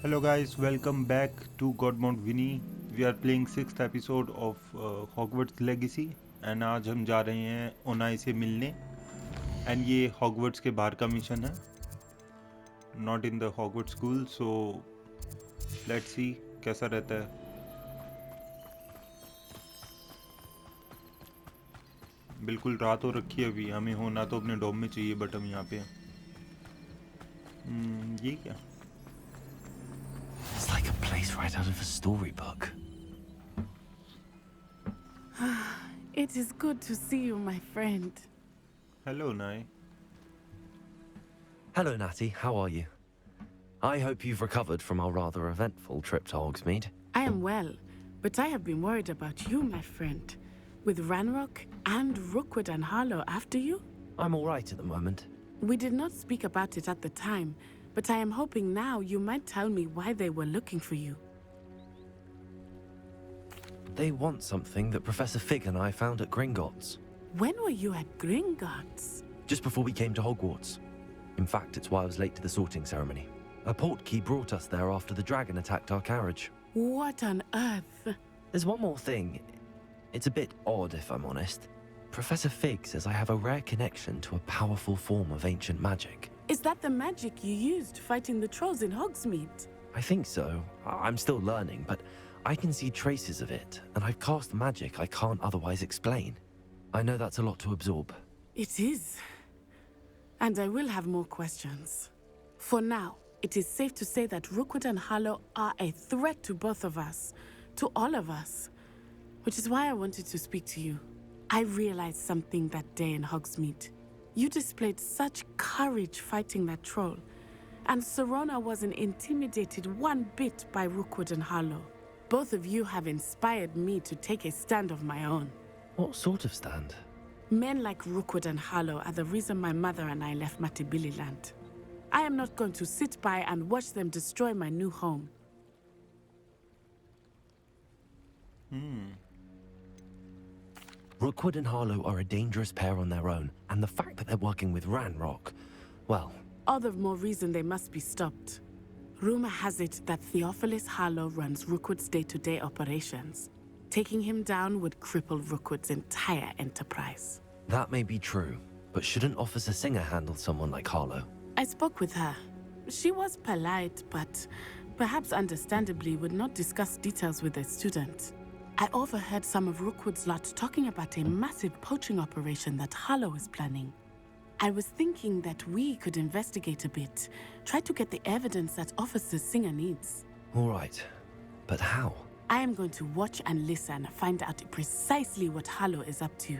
Hello guys, welcome back to Godmount Vinny. We are playing 6th episode of Hogwarts Legacy and आज हम जा रहे हैं ओनाई से मिलने and ये Hogwarts के बाहर का मिशन है, not in the Hogwarts school, so let's see कैसा रहता है. बिल्कुल रात हो रखी है अभी, हमें होना तो अपने डॉम में चाहिए बट हम यहाँ पे हैं. ये क्या? It's like a place right out of a storybook. It is good to see you, my friend. Hello Nai. Hello, Natty. How are you? I hope you've recovered from our rather eventful trip to Hogsmeade. I am well, but I have been worried about you, my friend. With Ranrock and Rookwood and Harlow after you? I'm all right at the moment. We did not speak about it at the time, but I am hoping now you might tell me why they were looking for you. They want something that Professor Fig and I found at Gringotts. When were you at Gringotts? Just before we came to Hogwarts. In fact, it's why I was late to the sorting ceremony. A portkey brought us there after the dragon attacked our carriage. What on earth? There's one more thing. It's a bit odd, if I'm honest. Professor Fig says I have a rare connection to a powerful form of ancient magic. Is that the magic you used fighting the trolls in Hogsmeade? I think so. I'm still learning, but I can see traces of it, and I've cast magic I can't otherwise explain. I know that's a lot to absorb. It is. And I will have more questions. For now, it is safe to say that Rookwood and Harlow are a threat to both of us, to all of us, which is why I wanted to speak to you. I realized something that day in Hogsmeade. You displayed such courage fighting that troll, and Serona wasn't intimidated one bit by Rookwood and Harlow. Both of you have inspired me to take a stand of my own. What sort of stand? Men like Rookwood and Harlow are the reason my mother and I left Matabeleland. I am not going to sit by and watch them destroy my new home. Rookwood and Harlow are a dangerous pair on their own, and the fact that they're working with Ranrock, well... All the more reason they must be stopped. Rumor has it that Theophilus Harlow runs Rookwood's day-to-day operations. Taking him down would cripple Rookwood's entire enterprise. That may be true, but shouldn't Officer Singer handle someone like Harlow? I spoke with her. She was polite, but perhaps understandably would not discuss details with a student. I overheard some of Rookwood's lot talking about a massive poaching operation that Harlow is planning. I was thinking that we could investigate a bit, try to get the evidence that Officer Singer needs. All right, but how? I am going to watch and listen, find out precisely what Harlow is up to.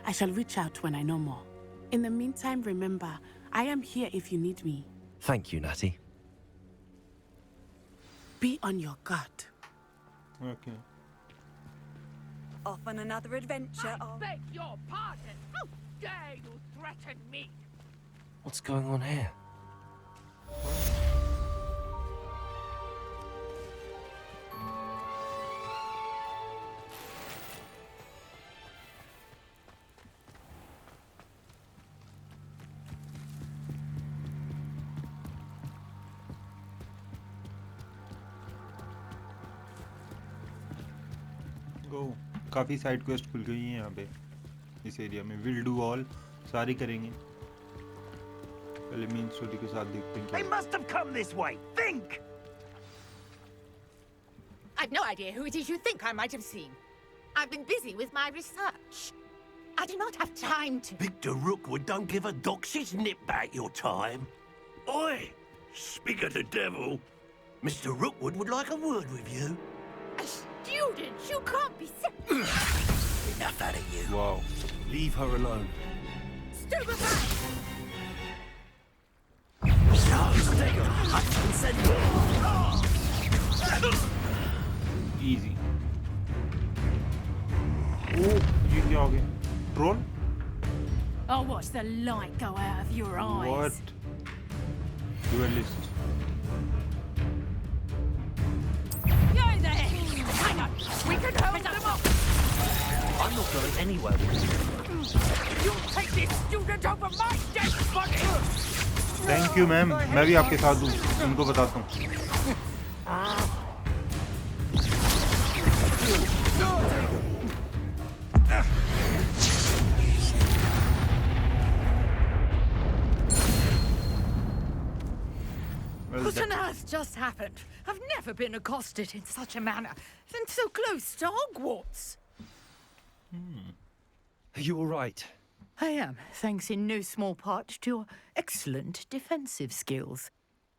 I shall reach out when I know more. In the meantime, remember, I am here if you need me. Thank you, Natty. Be on your guard. Okay. Off on another adventure. I beg your pardon. How dare you threaten me? What's going on here? Go. काफ़ी side quest खुल गई हैं यहाँ पे इस area में. Will do all सारी करेंगे. पहले मेन स्टोरी के साथ देखते हैं They क्या. must have come this way. Think! I've no idea who it is you think I might have seen. I've been busy with my research. I do not have time to... Victor Rookwood don't give a doxy's nip back your time. Oi! Speak of the devil. Mr. Rookwood would like a word with you. A student? You can't be so... Enough out of you. Wow. Leave her alone. Stupefy! I can send you. Easy. Oh, ये क्या हो गया? Troll? I'll watch the light go out of your eyes. What? Duellists. Go there! Hang on! We can hold them off! I'm not going anywhere with you. You'll take this student over my dead body! Thank you ma'am, मैं भी आपके साथ हूँ, उनको बताता हूँ। What on earth just happened? I've never been accosted in such a manner, and so close to Hogwarts. Are you all right? I am, thanks in no small part to your excellent defensive skills.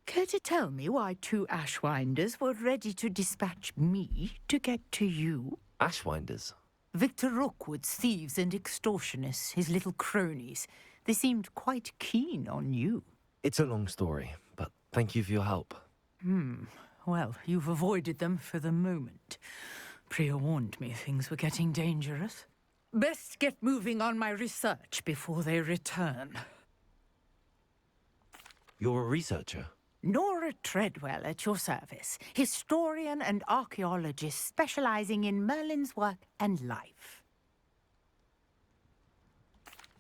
Care to tell me why two Ashwinders were ready to dispatch me to get to you? Ashwinders? Victor Rookwood's thieves and extortionists, his little cronies. They seemed quite keen on you. It's a long story, but thank you for your help. Well, you've avoided them for the moment. Priya warned me things were getting dangerous. Best get moving on my research before they return. You're a researcher? Nora Treadwell at your service, historian and archaeologist specializing in Merlin's work and life.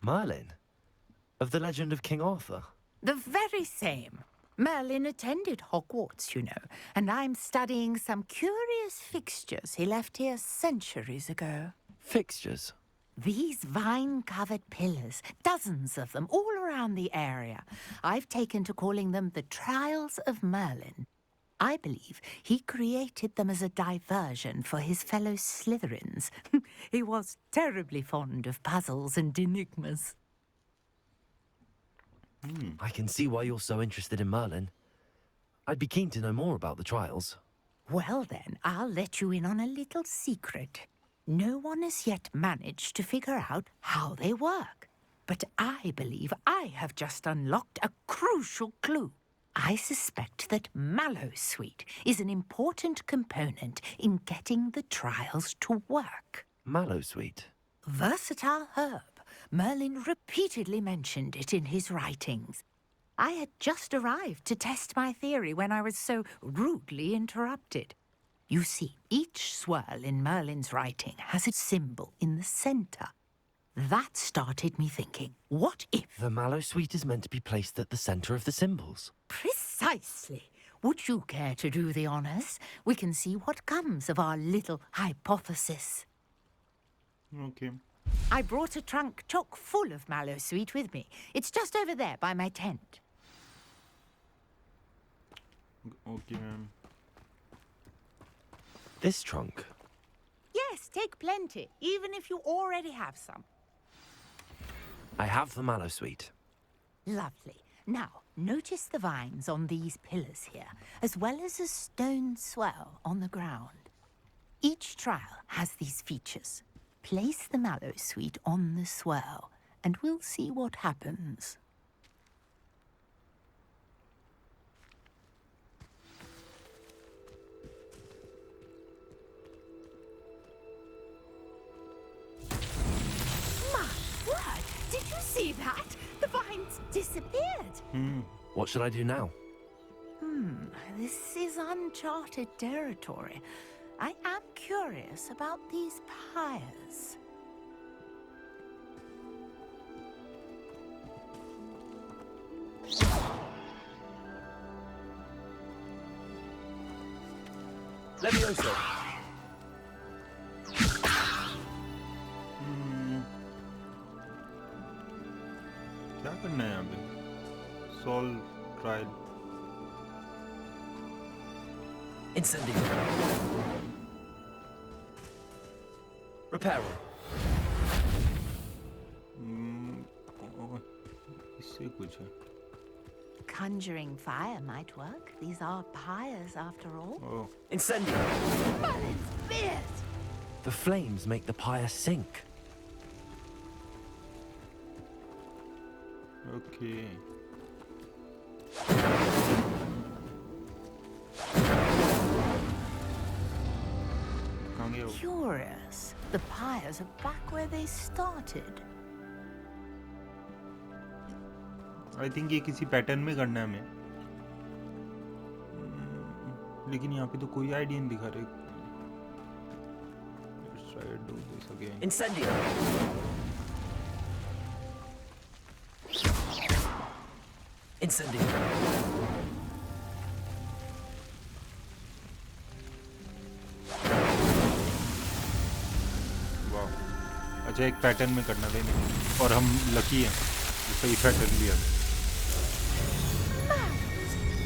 Merlin? Of the legend of King Arthur? The very same. Merlin attended Hogwarts, you know, and I'm studying some curious fixtures he left here centuries ago. Fixtures? These vine-covered pillars, dozens of them, all around the area. I've taken to calling them the Trials of Merlin. I believe he created them as a diversion for his fellow Slytherins. He was terribly fond of puzzles and enigmas. I can see why you're so interested in Merlin. I'd be keen to know more about the trials. Well then, I'll let you in on a little secret. No one has yet managed to figure out how they work. But I believe I have just unlocked a crucial clue. I suspect that Mallowsweet is an important component in getting the trials to work. Mallowsweet? Versatile herb. Merlin repeatedly mentioned it in his writings. I had just arrived to test my theory when I was so rudely interrupted. You see, each swirl in Merlin's writing has a symbol in the center. That started me thinking, what if... The Mallowsweet is meant to be placed at the center of the symbols. Precisely. Would you care to do the honors? We can see what comes of our little hypothesis. Okay. I brought a trunk chock full of Mallowsweet with me. It's just over there by my tent. Okay, ma'am. This trunk? Yes, take plenty, even if you already have some. I have the Mallowsweet. Lovely. Now, notice the vines on these pillars here, as well as a stone swell on the ground. Each trial has these features. Place the Mallowsweet on the swirl, and we'll see what happens. My word! Did you see that? The vines disappeared. What should I do now? This is uncharted territory. I am curious about these pyres. Levioso! क्या करना है यहाँ पे? Solve trial. Incendio. Reparo. इससे कुछ है. Conjuring fire might work. These are pyres after all. Oh, Incendio. Merlin's beard! The flames make the pyre sink. okay. कहाँ गए वो? Curious. The pyres are back where they started. I think ये किसी pattern में करना है हमें. लेकिन यहाँ पे तो कोई आइडिया नहीं दिखा रहे. Let's try to do this again. Incendio. Incendio. वाह, अच्छा एक पैटर्न में करना था इन्हें, और हम लकी हैं, सही पैटर्न लिया।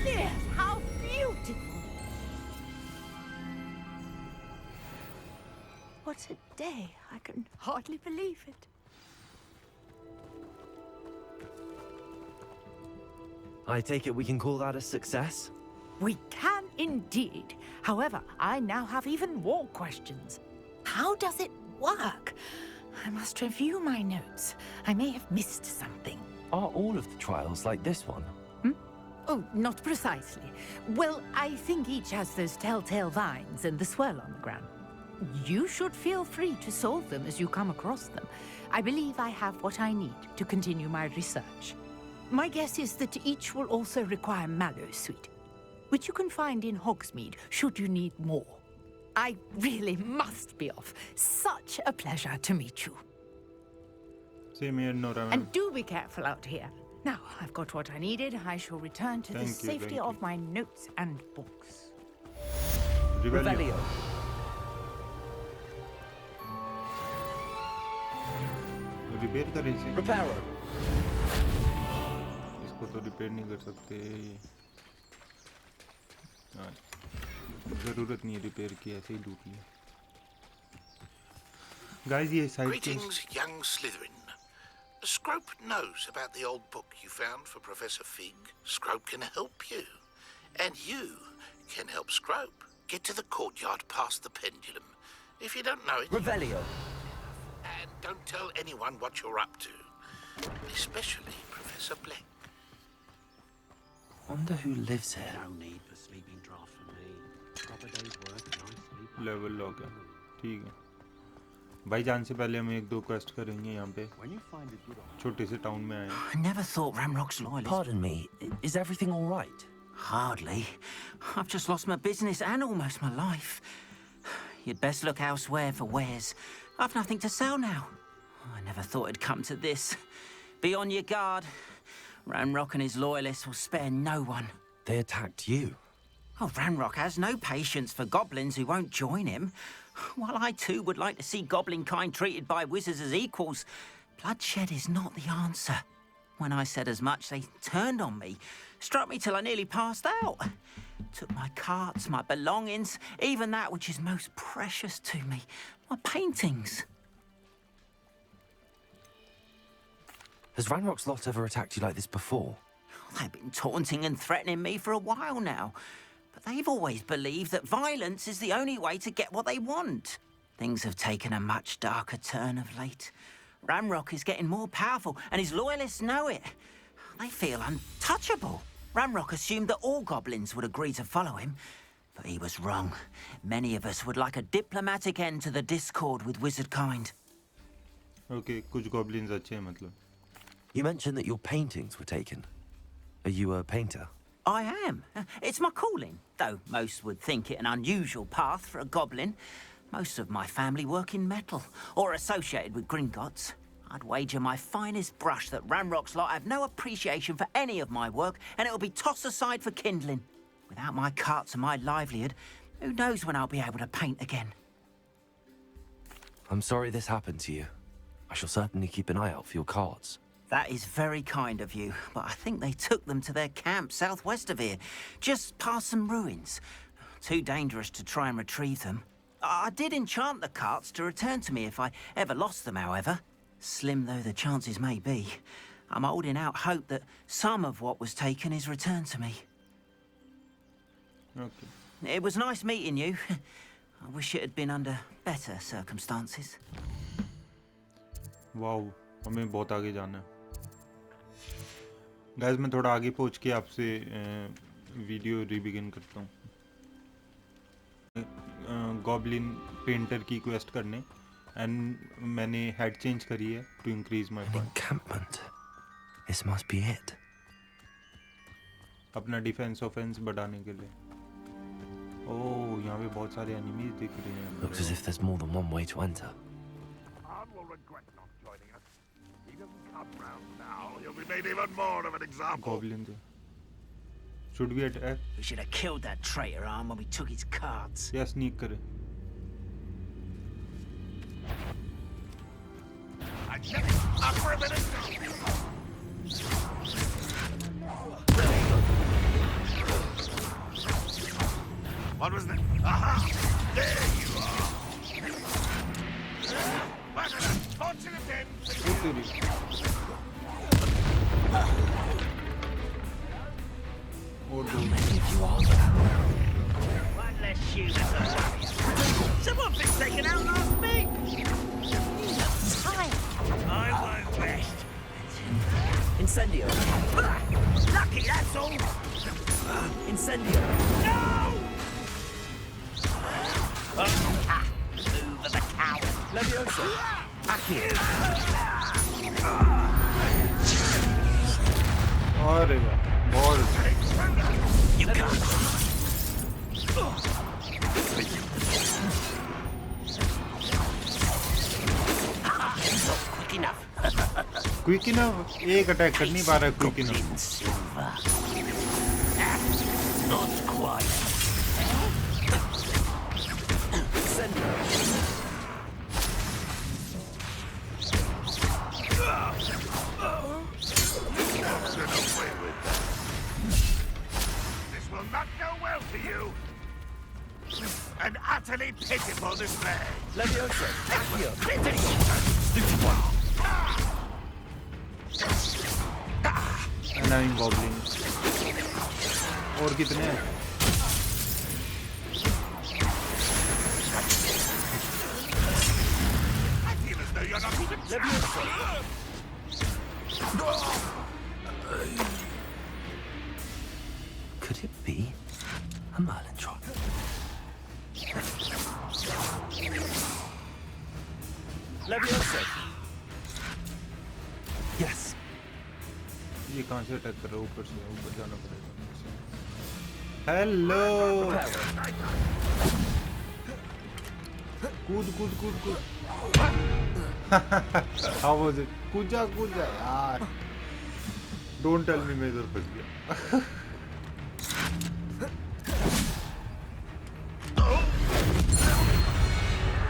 Yes, how beautiful! What a day. I can hardly believe it. I take it we can call that a success? We can indeed. However, I now have even more questions. How does it work? I must review my notes. I may have missed something. Are all of the trials like this one? Oh, not precisely. Well, I think each has those telltale vines and the swirl on the ground. You should feel free to solve them as you come across them. I believe I have what I need to continue my research. My guess is that each will also require Mallowsweet, which you can find in Hogsmeade should you need more. I really must be off. Such a pleasure to meet you. Same here, Nora. And do be careful out here. Now, I've got what I needed. I shall return to the Thank you, safety thank of you. my notes and books. Revelio. Repair करें इसे। Reparo. इसको तो repair नहीं कर सकते। हाँ, जरूरत नहीं है रिपेयर की, ऐसे ही लूट लिया। Guys, ये side Greetings, young Slytherin. Scrope knows about the old book you found for Professor Fig. Scrope can help you. And you can help Scrope get to the courtyard past the pendulum. If you don't know it... Revelio. And don't tell anyone what you're up to. Especially Professor Black. Wonder who lives here. No need for sleeping draft for me. Proper day's work, nice sleep. Level lock है, ठीक है। भाई जान से पहले हम एक दो क्वेस्ट करेंगे यहाँ पे। छोटे से टाउन में आए हैं। I never thought Ramrock's loyalists... Pardon me, is everything all right? Hardly. I've just lost my business and almost my life. You'd best look elsewhere for wares. I've nothing to sell now. I never thought it'd come to this. Be on your guard. Ramrock and his loyalists will spare no one. They attacked you. Oh, Ramrock has no patience for goblins who won't join him. While I too would like to see goblin kind treated by wizards as equals, bloodshed is not the answer. When I said as much, they turned on me, struck me till I nearly passed out. Took my carts, my belongings, even that which is most precious to me, my paintings. Has Ranrock's lot ever attacked you like this before? They've been taunting and threatening me for a while now. But they've always believed that violence is the only way to get what they want. Things have taken a much darker turn of late. Ramrock is getting more powerful, and his loyalists know it. They feel untouchable. Ramrock assumed that all goblins would agree to follow him, but he was wrong. Many of us would like a diplomatic end to the discord with wizard kind. Okay, कुछ goblins अच्छे हैं मतलब. You mentioned that your paintings were taken. Are you a painter? I am. It's my calling, though most would think it an unusual path for a goblin. Most of my family work in metal, or associated with Gringotts. I'd wager my finest brush that Ramrock's lot have no appreciation for any of my work, and it'll be tossed aside for kindling. Without my carts and my livelihood, who knows when I'll be able to paint again. I'm sorry this happened to you. I shall certainly keep an eye out for your cards. That is very kind of you, but I think they took them to their camp southwest of here, just past some ruins. Too dangerous to try and retrieve them. I did enchant the carts to return to me if I ever lost them, however. Slim though the chances may be, I'm holding out hope that some of what was taken is returned to me. Okay. It was nice meeting you. I wish it had been under better circumstances. Wow, हमें बहुत आगे जाना है. Guys, मैं थोड़ा आगे पहुंच के आपसे वीडियो रीबिगिन करता हूँ. गॉब्लिन पेंटर की क्वेस्ट करने एंड मैंने हेड चेंज करी है to increase my An point. encampment. This must be it. अपना डिफेंस ऑफेंस बढ़ाने के लिए. ओह, यहाँ पे बहुत सारे एनिमीज दिख रहे हैं. Looks as if there's more than one way to enter. Khan will regret not joining us. He doesn't come round now. He'll be made even more of an example. Goblin थे. Should we attack? We should have killed that traitor arm when we took his cards. या sneak करें? Up for a minute. What was that? Aha! There you are. Back at it. Launching it in. वो तेरी. और दो. One less shoe, that's a warrior. Someone been taken out last week. I won't rest. Incendio. Lucky, that's all. Incendio. No! Move of the coward. Leviosa. Accio. अरे वाह, बहुत अच्छा. You can't. Quick enough. Quick enough. एक attack कर नहीं पा रहा quick enough. In silver. Not quite. Get away with that. This will not go well for you. An utterly pitiful display. Leviosa. Accio. Stupid one. Annoying goblin. और कितने हैं? I feel as though you're not even trying. Could it be a Merlin trot? Leviosa. Yes. ये कहाँ से attack कर रहा है? ऊपर से ऊपर जाना पड़ेगा. हेलो. कूद कूद कूद कूद. How was it? कूदा कूदा यार. Don't tell me मैं इधर फंस गया.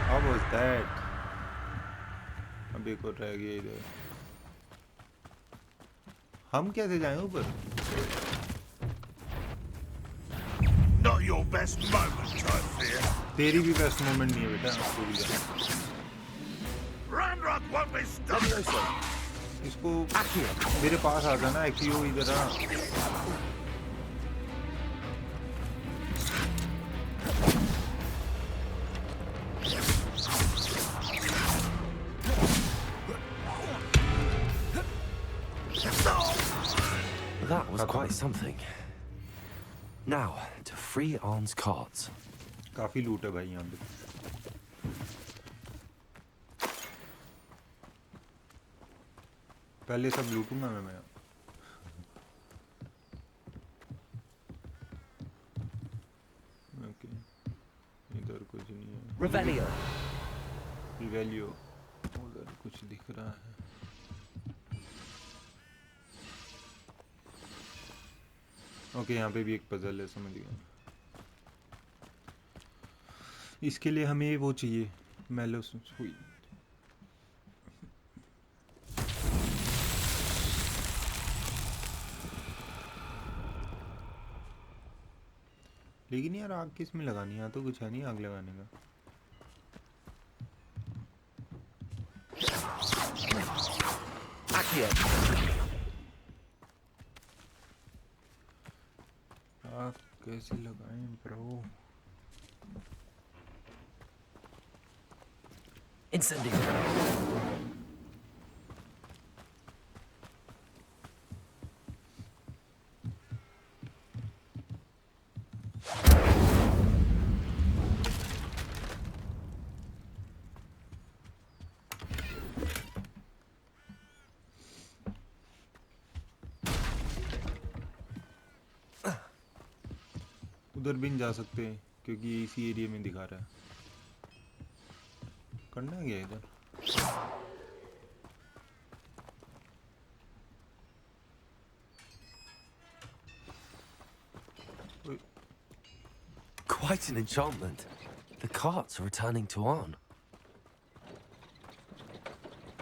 How was that? अब एक और रह गया इधर. हम कैसे जाएं ऊपर? Not your best moment, I fear. तेरी भी बेस्ट मोमेंट नहीं है बेटा. पूरी जा. Ranrock won't be stopped. इसको मेरे पास आ जाना. एक्टियो इधर आ. That was quite something. Now, to free Arn's cards. काफी लूट है भाई यहाँ पे. पहले सब लूटूंगा मैं. ओके. इधर कुछ नहीं है. Revelio. रिवेलियो. उधर कुछ दिख रहा है. ओके, यहाँ पे भी एक पजल है. समझ गया. इसके लिए हमें वो चाहिए. मेलोस हुई. लेकिन यार आग किस में लगानी है? यहाँ तो कुछ है नहीं आग लगाने का. आग कैसे लगाएं ब्रो? Incendio. उधर भी नहीं जा सकते क्योंकि इसी एरिया में दिखा रहा है. करना है क्या इधर? Quite an enchantment. The carts are returning to on.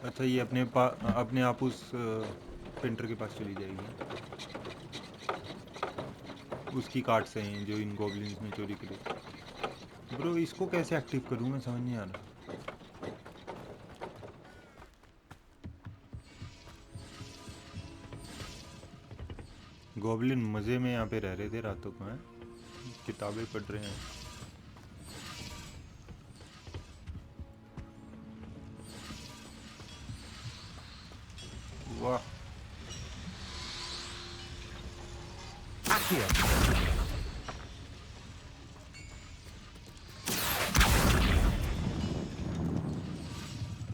अच्छा ये अपने आप उस पेंटर के पास चली जाएगी. उसकी कार्ड्स हैं जो इन गॉब्लिन्स ने चोरी करी. ब्रो इसको कैसे एक्टिव करूँ मैं समझ नहीं आ रहा. गॉब्लिन मज़े में यहाँ पे रह रहे थे रातों को. हैं किताबें पढ़ रहे हैं. वाह.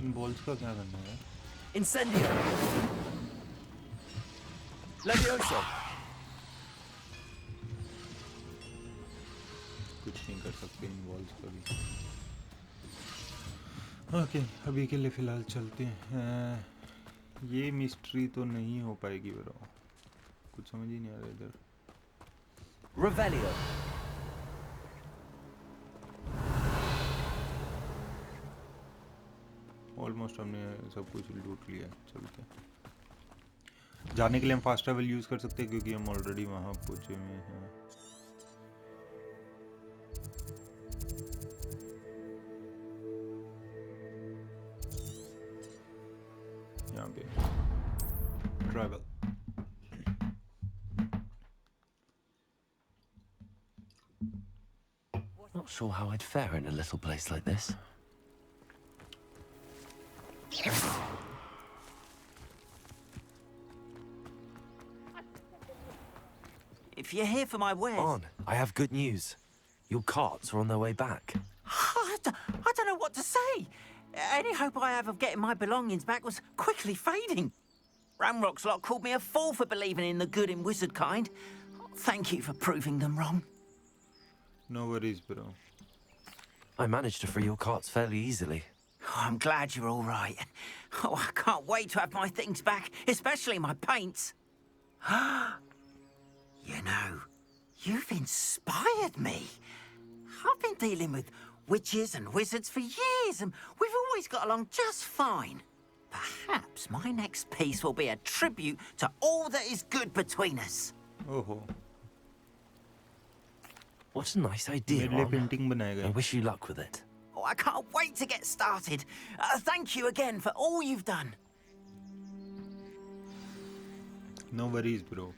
इन बॉल्स का क्या करना है? Incendio! Levioso! कुछ नहीं कर सकते इन बॉल्स का भी. ओके अभी के लिए फ़िलहाल चलते हैं. ये मिस्ट्री तो नहीं हो पाएगी ब्रो. कुछ समझ ही नहीं आ रहा इधर. Revelio! ऑलमोस्ट हमने सब कुछ लूट लिया. चलते हैं. जाने के लिए हम फास्ट ट्रैवल यूज़ कर सकते हैं क्योंकि हम ऑलरेडी वहाँ पहुँचे हुए हैं. यहाँ पे travel. Not sure how I'd fare in a little place like this. If you're here for my wares... On, I have good news. Your carts are on their way back. I don't know what to say. Any hope I have of getting my belongings back was quickly fading. Ramrock's lot called me a fool for believing in the good in wizard kind. Thank you for proving them wrong. No worries bro. I managed to free your carts fairly easily. Oh, I'm glad you're all right. Oh, I can't wait to have my things back, especially my paints. You know, you've inspired me. I've been dealing with witches and wizards for years, and we've always got along just fine. Perhaps my next piece will be a tribute to all that is good between us. Oh. What a nice idea, मेरे लिए Ron. Painting बनाएगा. I wish you luck with it. Oh, I can't wait to get started. Thank you again for all you've done. No worries bro.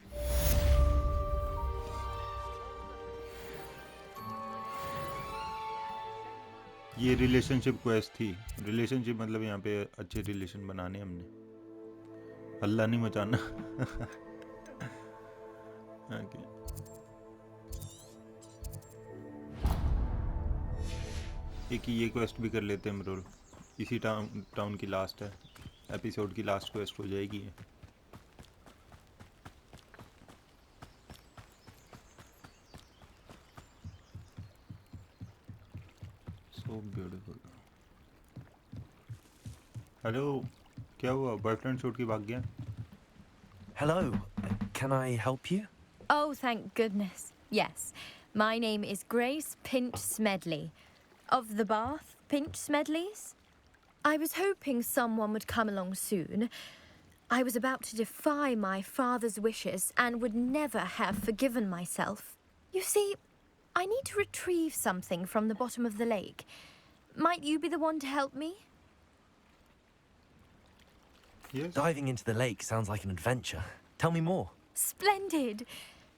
ये relationship quest थी. Relationship मतलब यहाँ पे अच्छे relation बनाने हमने. हल्ला नहीं मचाना. ओके. एक ये क्वेस्ट भी कर लेते हैं ब्रो. इसी टाउन की लास्ट है. एपिसोड की लास्ट क्वेस्ट हो जाएगी. So beautiful. हेलो. क्या हुआ? बॉयफ्रेंड छोड़ के भाग गया? Hello, can I help you? Oh, thank goodness. Yes. My name is Grace Pinch Smedley. Of the Bath Pinch Smedleys. I was hoping someone would come along soon. I was about to defy my father's wishes and would never have forgiven myself. You see, I need to retrieve something from the bottom of the lake. Might you be the one to help me? Yes. Diving into the lake sounds like an adventure. Tell me more. Splendid.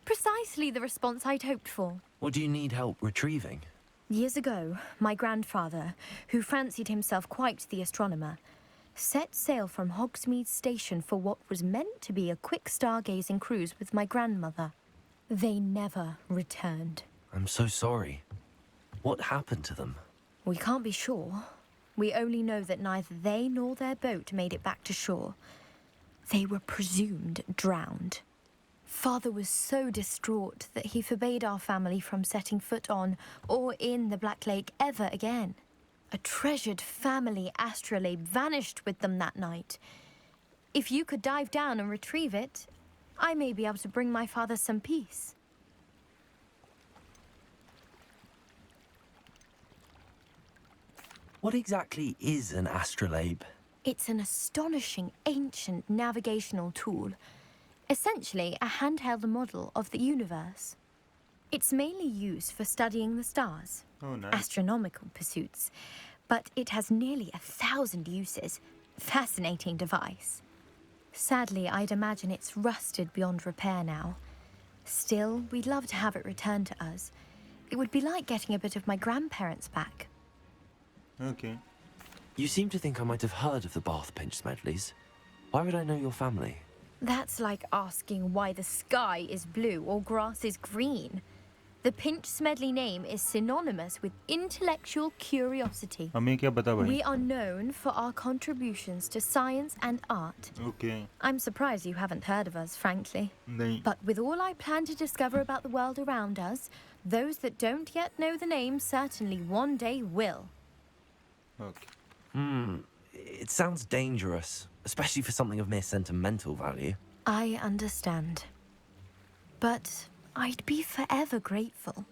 Precisely the response I'd hoped for. What do you need help retrieving? Years ago, my grandfather, who fancied himself quite the astronomer, set sail from Hogsmeade Station for what was meant to be a quick stargazing cruise with my grandmother. They never returned. I'm so sorry. What happened to them? We can't be sure. We only know that neither they nor their boat made it back to shore. They were presumed drowned. Father was so distraught that he forbade our family from setting foot on or in the Black Lake ever again. A treasured family astrolabe vanished with them that night. If you could dive down and retrieve it, I may be able to bring my father some peace. What exactly is an astrolabe? It's an astonishing ancient navigational tool, essentially a handheld model of the universe. It's mainly used for studying the stars, Oh, nice. astronomical pursuits, but it has nearly 1,000 uses. Fascinating device. Sadly, I'd imagine it's rusted beyond repair now. Still, we'd love to have it returned to us. It would be like getting a bit of my grandparents back. Okay. You seem to think I might have heard of the Bath Pinch Smedleys. Why would I know your family? That's like asking why the sky is blue or grass is green. The Pinch Smedley name is synonymous with intellectual curiosity. हमें क्या पता भाई? We are known for our contributions to science and art. Okay. I'm surprised you haven't heard of us, frankly. नहीं. But with all I plan to discover about the world around us, those that don't yet know the name certainly one day will. Okay. It sounds dangerous, especially for something of mere sentimental value. I understand. But I'd be forever grateful.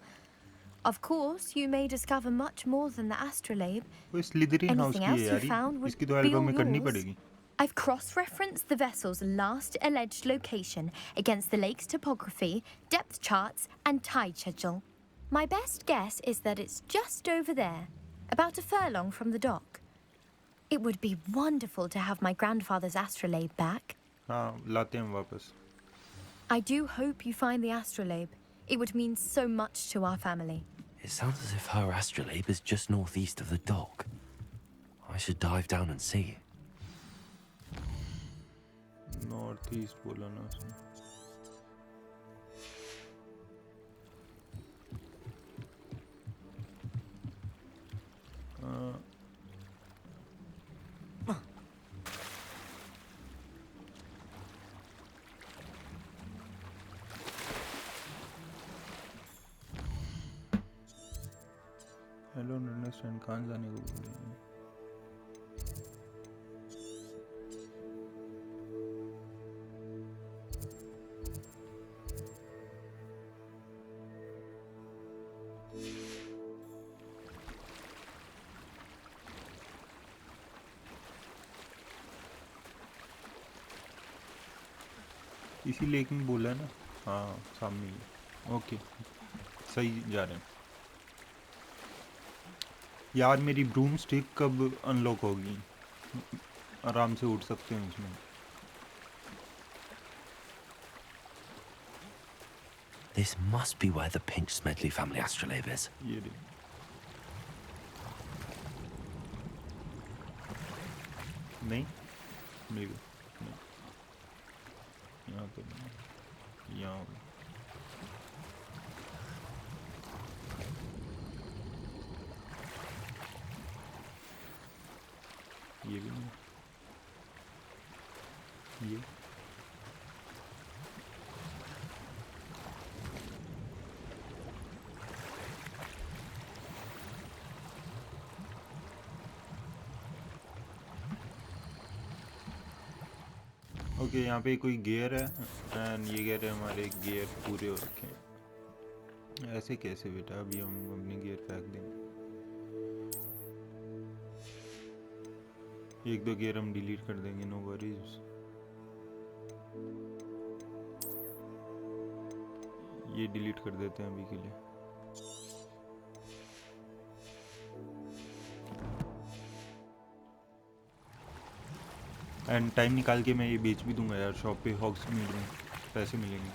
Of course, you may discover much more than the astrolabe. वो Slytherin house Anything की else है you यार. found would इसकी तो be album all में करनी yours. पड़ेगी. I've cross-referenced the vessel's last alleged location against the lake's topography, depth charts, and tide schedule. My best guess is that it's just over there, about a furlong from the dock. It would be wonderful to have my grandfather's astrolabe back. हाँ, लाते हैं वापस. I do hope you find the astrolabe. It would mean so much to our family. It sounds as if her astrolabe is just northeast of the dock. I should dive down and see. North east बोला ना उसने. I don't understand. कहाँ जाने को बोल रही है? इसी लेक में बोला ना. हाँ, सामने ही. ओके, सही जा रहे हैं. यार मेरी ब्रूम स्टिक कब अनलॉक होगी? आराम से उठ सकते हैं उसमें. This must be where the Pinch Smedley family astrolabe is. ये देख. नहीं, मेरे नहीं. यहाँ तो नहीं. यहाँ होगा. ये भी नहीं. ये ओके. यहाँ पे कोई गियर है एंड ये कह रहे हैं हमारे गियर पूरे हो रखे हैं. ऐसे कैसे बेटा? अभी हम अपने गियर फेंक देंगे. एक दो गियर हम डिलीट कर देंगे. No worries. ये डिलीट कर देते हैं अभी के लिए. एंड टाइम निकाल के मैं ये बेच भी दूंगा यार शॉप पे. हॉग्सफील्ड में पैसे मिलेंगे.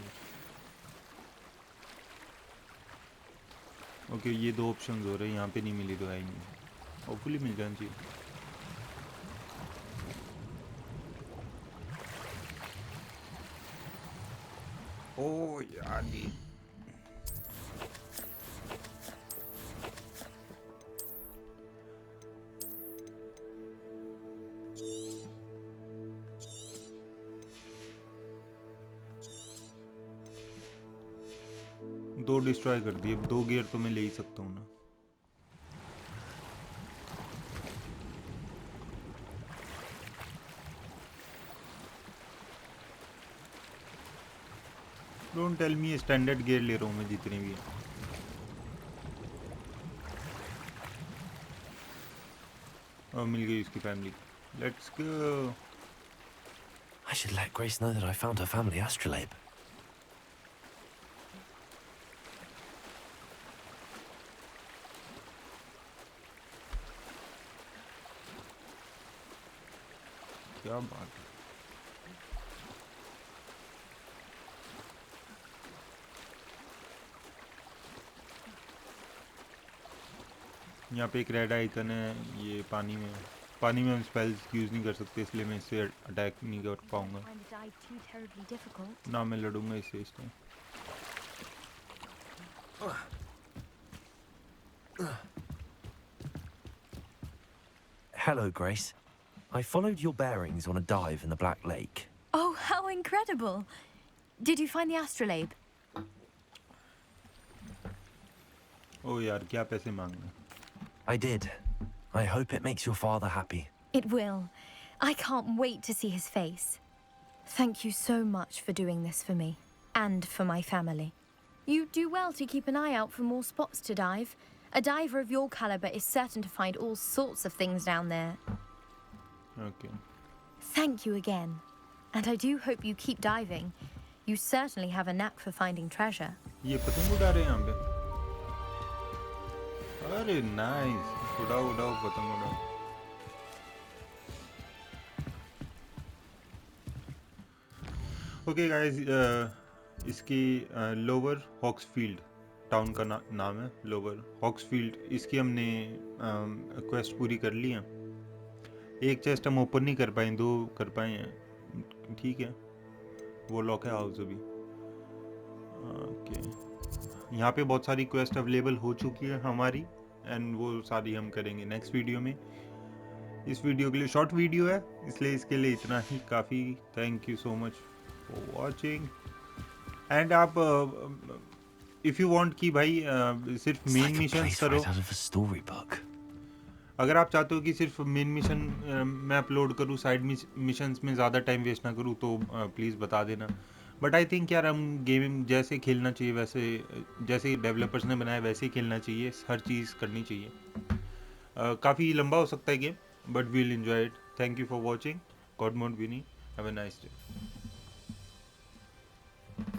ओके, ये दो ऑप्शंस हो रहे हैं. यहाँ पे नहीं मिली तो है ही नहीं. होपफुली मिल जाना चाहिए. ओ यार ये दो डिस्ट्रॉय कर दिए. अब दो गियर तो मैं ले ही सकता हूँ ना. Don't tell me standard gear ले रहा हूँ मैं जितने भी हैं. और मिल गई उसकी family. Let's go. I should let Grace know that I found her family astrolabe. क्या बात है। यहाँ पे एक रेड आइकन है, ये पानी में हम स्पेल्स यूज़ नहीं कर सकते, इसलिए मैं इससे अटैक नहीं कर पाऊँगा ना, मैं लड़ूंगा इससे इस time. Hello, Grace. I followed your bearings on a dive in the Black Lake. Oh, how incredible! Did you find the astrolabe? ओ यार क्या पैसे मांगने। I did. I hope it makes your father happy. It will. I can't wait to see his face. Thank you so much for doing this for me and for my family. You do well to keep an eye out for more spots to dive. A diver of your caliber is certain to find all sorts of things down there. Okay. Thank you again. And I do hope you keep diving. You certainly have a knack for finding treasure. ये पतंग उड़ा रहे हैं यहाँ पे। अरे nice, उड़ाओ उड़ाओ पतंग उड़ाओ। ओके गाइस, इसकी लोअर हॉग्सफील्ड टाउन का नाम है, लोअर हॉग्सफील्ड। इसकी हमने क्वेस्ट पूरी कर ली है। एक चेस्ट हम ओपन नहीं कर पाए, 2 कर पाए हैं, ठीक है। वो लॉक है हाउस अभी। ओके, यहाँ पे बहुत सारी क्वेस्ट अवेलेबल हो चुकी है हमारी, एंड वो सारी हम करेंगे नेक्स्ट वीडियो में। इस वीडियो के लिए शॉर्ट वीडियो है, इसलिए इसके लिए इतना ही काफ़ी। Thank you so much for watching. And आप इफ़ यू वांट कि भाई सिर्फ मेन मिशन करो, अगर आप चाहते हो कि सिर्फ मेन मिशन मैं अपलोड करूँ, साइड मिशंस में ज़्यादा टाइम वेस्ट ना करूँ, तो प्लीज़ बता देना। बट आई थिंक यार हम गेमिंग जैसे खेलना चाहिए, वैसे जैसे डेवलपर्स ने बनाया वैसे ही खेलना चाहिए, हर चीज़ करनी चाहिए। काफ़ी लंबा हो सकता है game, but we'll enjoy it. Thank you for watching. God mode विनी, हैव अ नाइस डे।